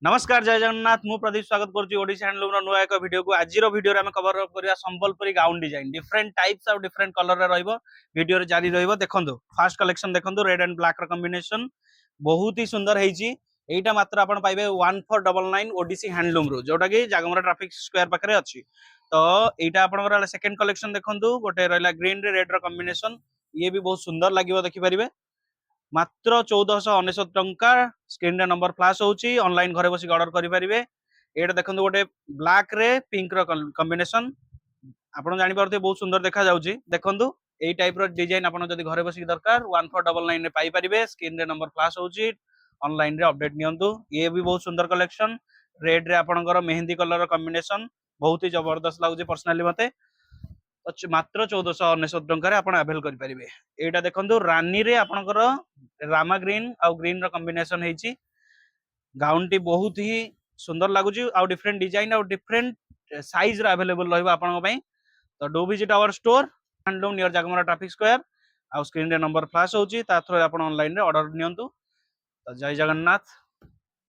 नमस्कार जय जगन्नाथ मु प्रदीप स्वागत करुच्ची ओडिशा हैंडलूम रो नुआ एक वीडियो को आज वीडियो रे हम कवर अप करिया Sambalpuri gown design different types और डिफरेंट कलर रे रहइबो वीडियो रे जारी रहइबो देखंदो फर्स्ट कलेक्शन देखंदो रेड एंड ब्लैक रो कॉम्बिनेशन बहुत ही सुंदर हेची एटा मात्र आपण पाइबे 1499 ओडिसी हैंडलूम रो जोटा कि जागमरा ट्रैफिक स्क्वायर पाखरे अछि तो एटा आपनकर सेकंड कलेक्शन देखंदो गोटे रहला ग्रीन रे रेड रो कॉम्बिनेशन ये भी बहुत सुंदर लागिवो देखि परिबे मात्र 1499 टंका स्क्रीन रे नंबर फ्लैश होची ऑनलाइन घरे बसी ऑर्डर करि परिबे एटा देखंदो गोटे ब्लैक रे पिंक रो कॉम्बिनेशन आपण जानि परते बहुत सुंदर देखा जाउची देखंदो एई टाइप रो डिजाइन आपण जदी घरे बसी दरकार 1499 रे पाई परिबे स्क्रीन रे नंबर फ्लैश होची ऑनलाइन रे अपडेट नियंतु ये भी बहुत सुंदर कलेक्शन रेड रे आपणकर मेहंदी कलर कॉम्बिनेशन बहुत ही जबरदस्त लागुची पर्सनली मते मात्र 1499 टंका आपण अवेल करि परिबे एटा देखंदो रानी रे आपणकर रामा ग्रीन आ ग्रीन रो कॉम्बिनेशन हेची गाउन टी बहुत ही सुंदर लागुची आ डिफरेंट डिजाइन आ डिफरेंट साइज रे अवेलेबल रहइबो आपन पई तो do visit our store handloom near Jagamara traffic square आ स्क्रीन रे नंबर फ्लैश होची ता थ्रू आपण ऑनलाइन रे ऑर्डर नियंतु तो जय जगन्नाथ।